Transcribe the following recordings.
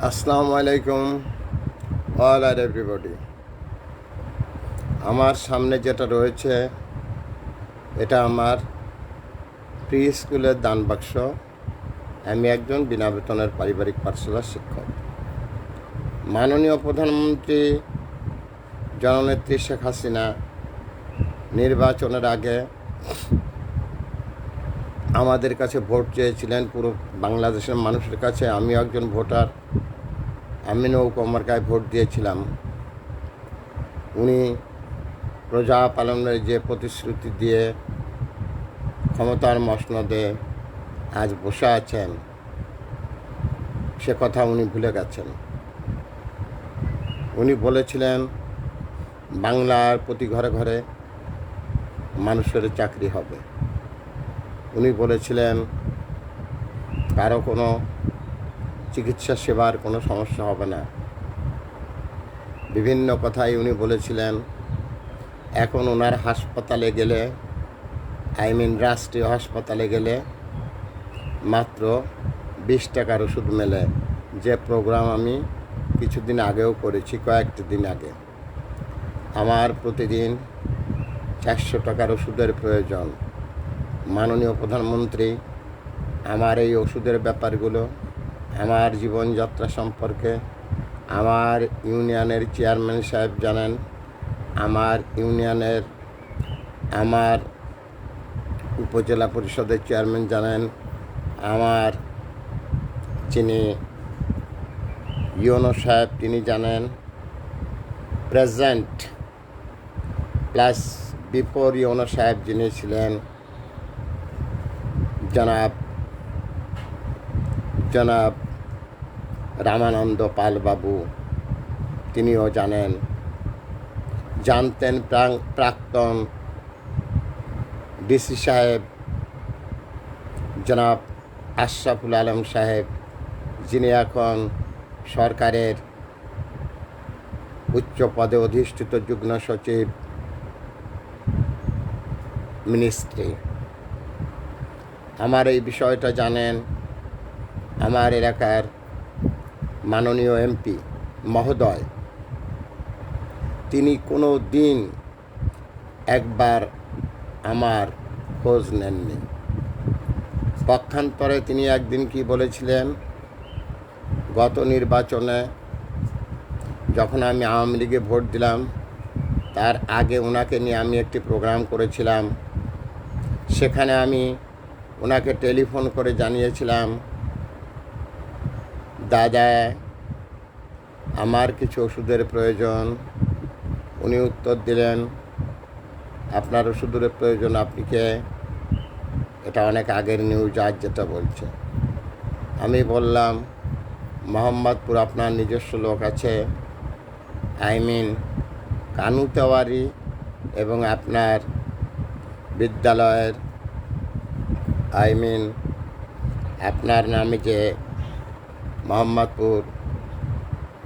আসসালামু আলাইকুম অল আর এভরিবডি। আমার সামনে যেটা রয়েছে এটা আমার প্রি স্কুলের দান বাক্স। আমি একজন বিনা বেতনের পারিবারিক পাঠশালার শিক্ষক। মাননীয় প্রধানমন্ত্রী জননেত্রী শেখ হাসিনা নির্বাচনের আগে আমাদের কাছে ভোট চেয়েছিলেন, পুরো বাংলাদেশের মানুষের কাছে। আমি একজন ভোটার, আমি নৌকা মার্কায় ভোট দিয়েছিলাম। উনি প্রজা পালনের যে প্রতিশ্রুতি দিয়ে ক্ষমতার মসনদে আজ বসে আছেন, সে কথা উনি ভুলে গেছেন। উনি বলেছিলেন বাংলার প্রতি ঘরে ঘরে মানুষের চাকরি হবে। উনি বলেছিলেন কারো কোনো চিকিৎসা সেবার কোনো সমস্যা হবে না। বিভিন্ন কথাই উনি বলেছিলেন। এখন ওনার হাসপাতালে গেলে, রাষ্ট্রীয় হাসপাতালে গেলে মাত্র 20 টাকার ওষুধ মেলে, যে প্রোগ্রাম আমি কিছুদিন আগেও করেছি, কয়েকটি দিন আগে। আমার প্রতিদিন 400 টাকার ওষুধের প্রয়োজন। মাননীয় প্রধানমন্ত্রী আমার এই ওষুধের ব্যাপারগুলো, আমার জীবনযাত্রা সম্পর্কে আমার ইউনিয়নের চেয়ারম্যান সাহেব জানেন, আমার ইউনিয়নের, আমার উপজেলা পরিষদের চেয়ারম্যান জানেন, আমার যিনি ইউনো সাহেব তিনি জানেন, প্রেজেন্ট প্লাস বিফোর ইউনো সাহেব যিনি ছিলেন জনাব রামানন্দ পাল বাবু, তিনিও জানতেন। প্রাক্তন ডিসি সাহেব জনাব আশরাফুল আলম সাহেব, যিনি এখন সরকারের উচ্চ পদে অধিষ্ঠিত যুগ্ম সচিব মিনিস্ট্রি, আমার এই বিষয়টা জানেন। আমার এলাকার মাননীয় এমপি মহোদয়, তিনি কোনো দিন একবার আমার খোঁজ নেননি। পক্ষান্তরে তিনি একদিন কি বলেছিলেন, গত নির্বাচনে যখন আমি আওয়ামী লীগে ভোট দিলাম, তার আগে ওনাকে নিয়ে আমি একটি প্রোগ্রাম করেছিলাম। সেখানে আমি ওনাকে টেলিফোন করে জানিয়েছিলাম, দাদা আমার কিছু ওষুধের প্রয়োজন। উনি উত্তর দিলেন, আপনার ওষুধের প্রয়োজন, আপনি কে? এটা অনেক আগের নিউজ, আজ যেটা বলছে। আমি বললাম, মোহাম্মদপুর আপনার নিজস্ব লোক আছে, কানুতেওয়ারি এবং আপনার বিদ্যালয়ের আপনার নামে যে মোহাম্মদপুর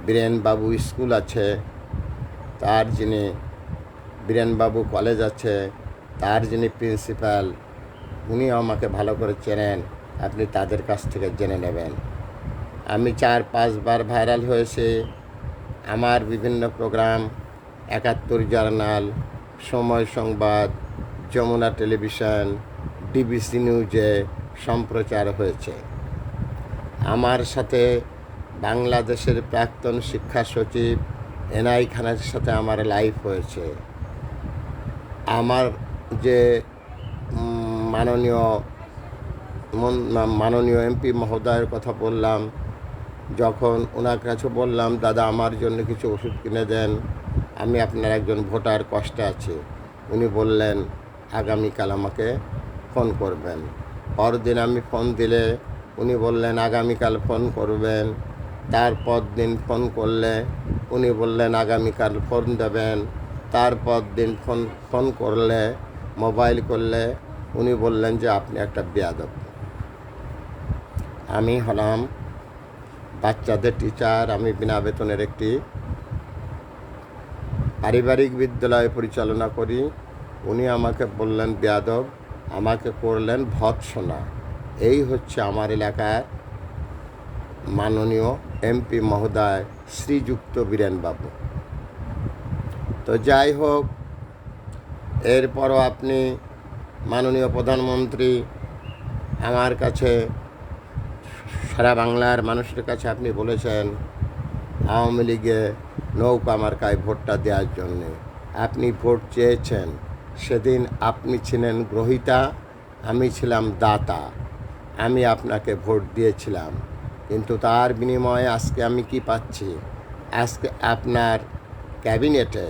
বীরেনবাবু স্কুল আছে, তার যিনি বীরেনবাবু কলেজ আছে, তার যিনি প্রিন্সিপাল, উনিও আমাকে ভালো করে চেনেন, আপনি তাদের কাছ থেকে জেনে নেবেন। আমি 4-5 বার ভাইরাল হয়েছে। আমার বিভিন্ন প্রোগ্রাম 71 জার্নাল, সময় সংবাদ, যমুনা টেলিভিশন, ডিবিসি নিউজে সম্প্রচার হয়েছে। আমার সাথে বাংলাদেশের প্রাক্তন শিক্ষা সচিব এনআই খানের সাথে আমার লাইভ হয়েছে। আমার যে মাননীয় এমপি মহোদয়ের কথা বললাম, যখন ওনার কাছে বললাম, দাদা আমার জন্য কিছু ওষুধ কিনে দেন, আমি আপনার একজন ভোটার, কষ্টে আছি, উনি বললেন আগামীকাল আমাকে ফোন করবেন। পরদিন আমি ফোন দিলে উনি বললেন আগামীকাল ফোন করবেন। তারপর দিন ফোন করলে উনি বললেন আগামীকাল ফোন দেবেন। তারপর দিন ফোন করলে, মোবাইল করলে উনি বললেন যে আপনি একটা বেয়াদব। আমি হলাম বাচ্চাদের টিচার, আমি বিনা বেতনের একটি পারিবারিক বিদ্যালয় পরিচালনা করি। উনি আমাকে বললেন বেয়াদব, আমাকে করলেন ভৎসনা। এই হচ্ছে আমার এলাকার মাননীয় এমপি মহোদয় শ্রীযুক্ত বীরেনবাবু। তো যাই হোক, এরপরও আপনি মাননীয় প্রধানমন্ত্রী আমার কাছে, সারা বাংলার মানুষের কাছে আপনি বলেছেন আওয়ামী লীগে নৌকা মার্কায় ভোটটা দেওয়ার জন্যে। আপনি ভোট চেয়েছেন, সেদিন আপনি ছিলেন গ্রহীতা, আমি ছিলাম দাতা। আমি আপনাকে ভোট দিয়েছিলাম, কিন্তু তার বিনিময়ে আজকে আমি কি পাচ্ছি? আজকে আপনার ক্যাবিনেটে,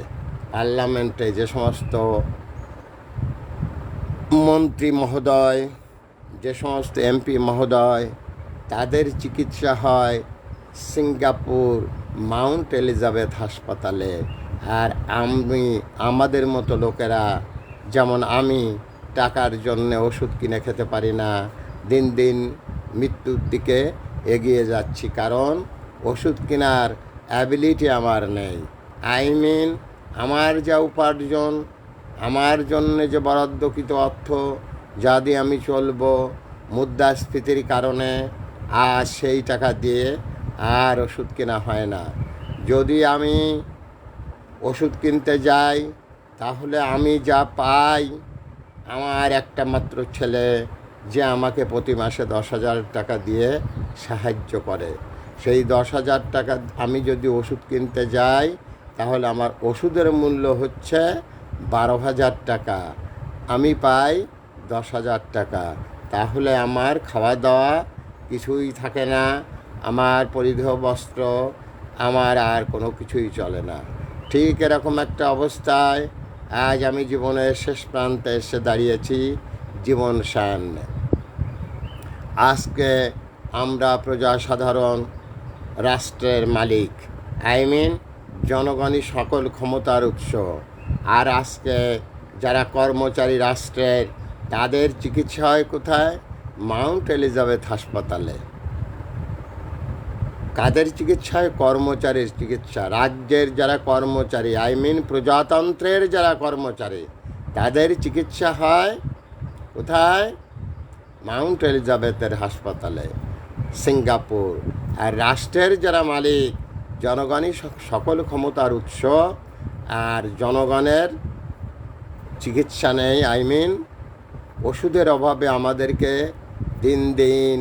পার্লামেন্টে যে সমস্ত মন্ত্রী মহোদয়, যে সমস্ত এমপি মহোদয়, তাদের চিকিৎসা হয় সিঙ্গাপুর মাউন্ট এলিজাবেথ হাসপাতালে, আর আমাদের মতো লোকেরা, যেমন আমি, টাকার জন্য ওষুধ কিনে খেতে পারি না, দিন দিন মৃত্যুর দিকে এগিয়ে যাচ্ছি, কারণ ওষুধ কেনার অ্যাবিলিটি আমার নেই। আমার যা উপার্জন, আমার জন্য যে বরাদ্দকৃত অর্থ, যা দিয়ে আমি চলবো, মুদ্রাস্ফীতির কারণে আর সেই টাকা দিয়ে আর ওষুধ কেনা হয় না। যদি আমি ওষুধ কিনতে যাই, তাহলে আমি যা পাই, আমার একটা মাত্র ছেলে যে আমাকে প্রতি মাসে 10,000 টাকা দিয়ে সাহায্য করে, সেই 10,000 টাকা আমি যদি ওষুধ কিনতে যাই, তাহলে আমার ওষুধের মূল্য হচ্ছে 12,000 টাকা, আমি পাই 10,000 টাকা। তাহলে আমার খাওয়া দাওয়া কিছুই থাকে না, আমার পরিধেয় বস্ত্র, আমার আর কোনো কিছুই চলে না। ঠিক এরকম একটা অবস্থায় আজ আমি জীবনের শেষ প্রান্তে এসে দাঁড়িয়েছি, জীবন সায়ান্নে। আজকে আমরা প্রজাসাধারণ রাষ্ট্রের মালিক, জনগণই সকল ক্ষমতার উৎস। আর আজকে যারা কর্মচারী রাষ্ট্রের, তাদের চিকিৎসা হয় কোথায়? মাউন্ট এলিজাবেথ হাসপাতালে। কাদের চিকিৎসা হয়? কর্মচারীর চিকিৎসা। রাজ্যের যারা কর্মচারী, প্রজাতন্ত্রের যারা কর্মচারী, তাদের চিকিৎসা হয় কোথায়? মাউন্ট এলিজাবেথের হাসপাতালে, সিঙ্গাপুর। আর রাষ্ট্রের যারা মালিক, জনগণই সকল ক্ষমতার উৎস, আর জনগণের চিকিৎসা নেই। ওষুধের অভাবে আমাদেরকে দিন দিন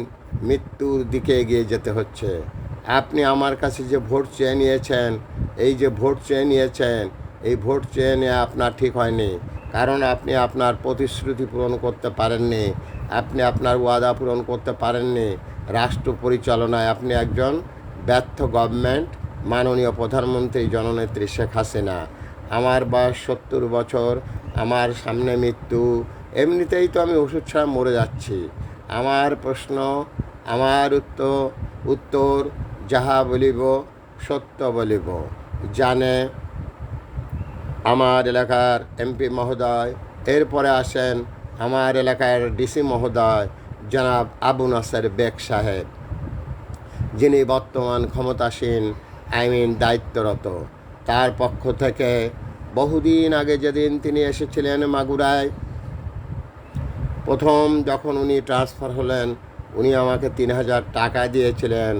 মৃত্যুর দিকে এগিয়ে যেতে হচ্ছে। আপনি আমার কাছে যে ভোট চেয়ে নিয়েছেন, এই যে ভোট চেয়ে নিয়েছেন, এই ভোট চেয়ে নেওয়া আপনার ঠিক হয়নি, কারণ আপনি আপনার প্রতিশ্রুতি পূরণ করতে পারেননি, আপনি আপনার ওয়াদা পূরণ করতে পারেননি। রাষ্ট্র পরিচালনায় আপনি একজন ব্যর্থ গভর্নমেন্ট। মাননীয় প্রধানমন্ত্রী জননেত্রী শেখ হাসিনা, আমার বয়স 70 বছর, আমার সামনে মৃত্যু, এমনিতেই তো আমি ওষুধ ছাড়া মরে যাচ্ছি। আমার প্রশ্ন, আমার উত্তর যাহা বলিব সত্য বলিব। জানে আমার এলাকার এমপি মহোদয়, এরপরে আসেন আমার এলাকার ডিসি মহোদয় জনাব আবু নাসের বেগ সাহেব, যিনি বর্তমান ক্ষমতাসীন, দায়িত্বরত। তার পক্ষ থেকে বহুদিন আগে যেদিন তিনি এসেছিলেন মাগুরায়, প্রথম যখন উনি ট্রান্সফার হলেন, উনি আমাকে 3,000 টাকা দিয়েছিলেন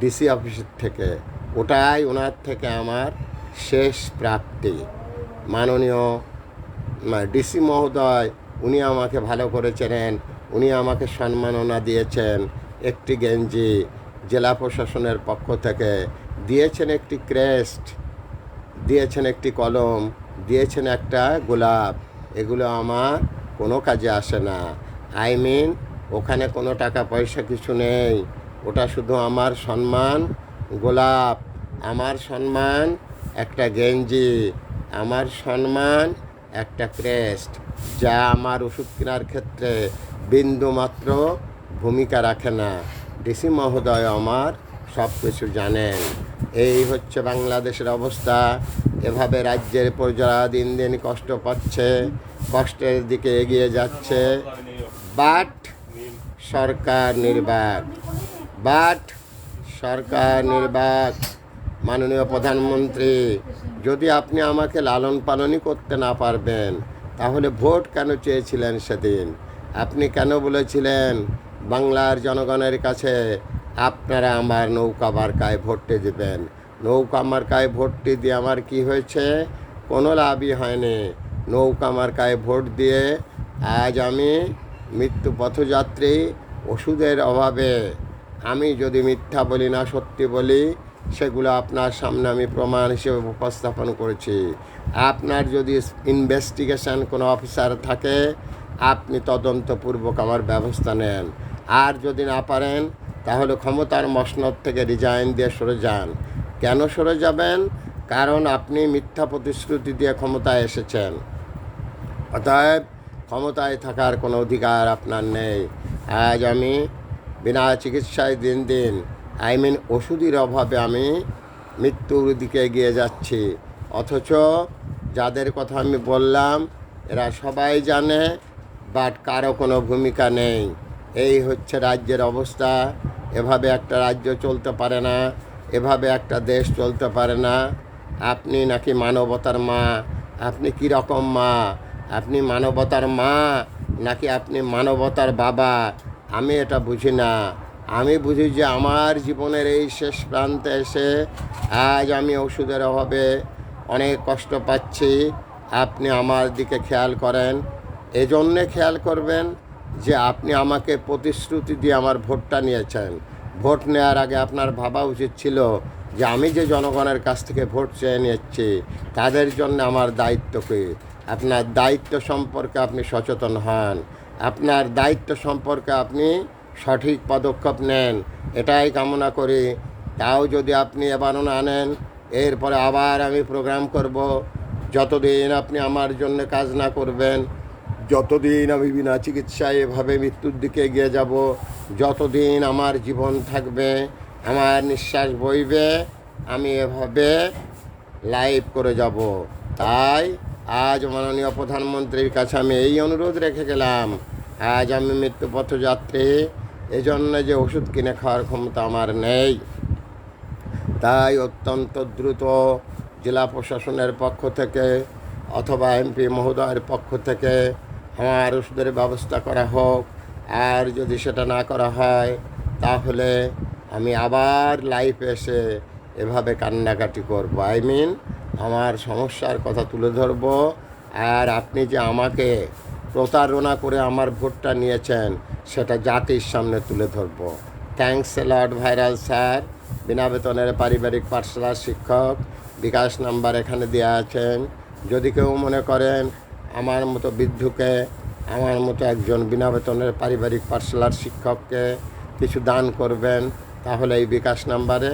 ডিসি অফিসের থেকে। ওটাই ওনার থেকে আমার শেষ প্রাপ্তি। মাননীয় ডিসি মহোদয়, উনি আমাকে ভালো করে চেনেন, উনি আমাকে সম্মাননা দিয়েছেন, একটি গেঞ্জি জেলা প্রশাসনের পক্ষ থেকে দিয়েছেন, একটি ক্রেস্ট দিয়েছেন, একটি কলম দিয়েছেন, একটা গোলাপ। এগুলো আমার কোনো কাজে আসে না। ওখানে কোনো টাকা পয়সা কিছু নেই, ওটা শুধু আমার সম্মান। গোলাপ আমার সম্মান, একটা গেঞ্জি আমার সম্মান, একটা ক্রেস্ট, যা আমার ওষুধ কেনার ক্ষেত্রে বিন্দুমাত্র ভূমিকা রাখে না। ডিসি মহোদয় আমার সব কিছু জানেন। এই হচ্ছে বাংলাদেশের অবস্থা। এভাবে রাজ্যের প্রজারা দিন দিন কষ্ট পাচ্ছে, কষ্টের দিকে এগিয়ে যাচ্ছে। বাট সরকার নির্বাক। মাননীয় প্রধানমন্ত্রী, যদি আপনি আমাকে লালন পালনই করতে না পারবেন, তাহলে ভোট কেন চেয়েছিলেন সেদিন? আপনি কেন বলেছিলেন বাংলার জনগণের কাছে আপনারা আমার নৌকা মার্কায় ভোটটি দেবেন। নৌকা মার্কায় ভোটটি দিয়ে আমার কি হয়েছে? কোনো লাভই হয়নি। নৌকা মার্কায় ভোট দিয়ে আজ আমি মৃত্যু পথযাত্রী। ওষুধের অভাবে আমি যদি মিথ্যা বলি না সত্যি বলি, সেগুলো আপনার সামনে আমি প্রমাণ হিসেবে উপস্থাপন করেছি। আপনার যদি ইনভেস্টিগেশন কোনো অফিসার থাকে, আপনি তদন্তপূর্বক আমার ব্যবস্থা নেন। আর যদি না পারেন, তাহলে ক্ষমতার মসনদ থেকে রিজাইন দিয়ে সরে যান। কেন সরে যাবেন? কারণ আপনি মিথ্যা প্রতিশ্রুতি দিয়ে ক্ষমতায় এসেছেন। অতএব ক্ষমতায় থাকার কোনো অধিকার আপনার নেই। আজ আমি বিনা চিকিৎসায় দিন দিন ওষুধের অভাবে আমি মৃত্যুর দিকে এগিয়ে যাচ্ছি। অথচ যাদের কথা আমি বললাম এরা সবাই জানে, বাট কারো কোনো ভূমিকা নেই। এই হচ্ছে রাজ্যের অবস্থা। এভাবে একটা রাজ্য চলতে পারে না, এভাবে একটা দেশ চলতে পারে না। আপনি নাকি মানবতার মা? আপনি কী রকম মা? আপনি মানবতার মা নাকি আপনি মানবতার বাবা? আমি এটা বুঝি না। আমি বুঝি যে আমার জীবনের এই শেষ প্রান্তে এসে আজ আমি ওষুধের অভাবে অনেক কষ্ট পাচ্ছি। আপনি আমার দিকে খেয়াল করেন। এজন্যে খেয়াল করবেন যে আপনি আমাকে প্রতিশ্রুতি দিয়ে আমার ভোটটা নিয়েছেন। ভোট নেওয়ার আগে আপনার ভাবা উচিত ছিল যে আমি যে জনগণের কাছ থেকে ভোট চেয়ে নিচ্ছি তাদের জন্য আমার দায়িত্ব কী। আপনার দায়িত্ব সম্পর্কে আপনি সচেতন হন। আপনার দায়িত্ব সম্পর্কে আপনি সঠিক পদক্ষেপ নেন, এটাই কামনা করি। তাও যদি আপনি এবারও না নেন, এরপরে আবার আমি প্রোগ্রাম করব। যতদিন আপনি আমার জন্য কাজ না করবেন, যতদিন আমি বিনা চিকিৎসায় এভাবে মৃত্যুর দিকে এগিয়ে যাব, যতদিন আমার জীবন থাকবে, আমার নিঃশ্বাস বইবে, আমি এভাবে লাইভ করে যাব। তাই আজ মাননীয় প্রধানমন্ত্রীর কাছে আমি এই অনুরোধ রেখে গেলাম, আজ আমি মৃত্যু পথযাত্রী, এজন্য যে ওষুধ কিনে খাওয়ার ক্ষমতা আমার নেই। তাই অত্যন্ত দ্রুত জেলা প্রশাসনের পক্ষ থেকে অথবা এমপি মহোদয়ের পক্ষ থেকে আমার ওষুধের ব্যবস্থা করা হোক। আর যদি সেটা না করা হয়, তাহলে আমি আবার লাইভে এসে এভাবে কান্নাকাটি করব। আমার সমস্যার কথা তুলে ধরব। আর আপনি যে আমাকে প্রতারণা করে আমার ভোটটা নিয়েছেন, সেটা জাতির সামনে তুলে ধরব। Thanks a lot viral sir. বিনা বেতনের পারিবারিক পাঠশালার শিক্ষক। বিকাশ নাম্বার এখানে দেওয়া আছেন। যদি কেউ মনে করেন আমার মতো বৃদ্ধকে, আমার মতো একজন বিনা বেতনের পারিবারিক পাঠশালার শিক্ষককে কিছু দান করবেন, তাহলে এই বিকাশ নাম্বারে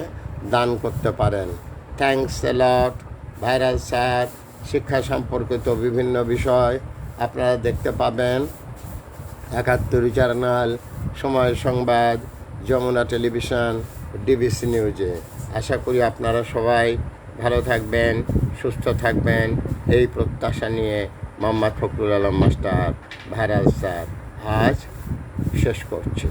দান করতে পারেন। Thanks a lot viral sir. শিক্ষা সম্পর্কিত বিভিন্ন বিষয় আপনারা দেখতে পাবেন ৭১ চ্যানেল, সময় সংবাদ, যমুনা টেলিভিশন, ডিবিসি নিউজে। আশা করি আপনারা সবাই ভালো থাকবেন, সুস্থ থাকবেন, এই প্রত্যাশা নিয়ে Mohammad Fakhrul Alam master viral sir আজ শেষ করছি।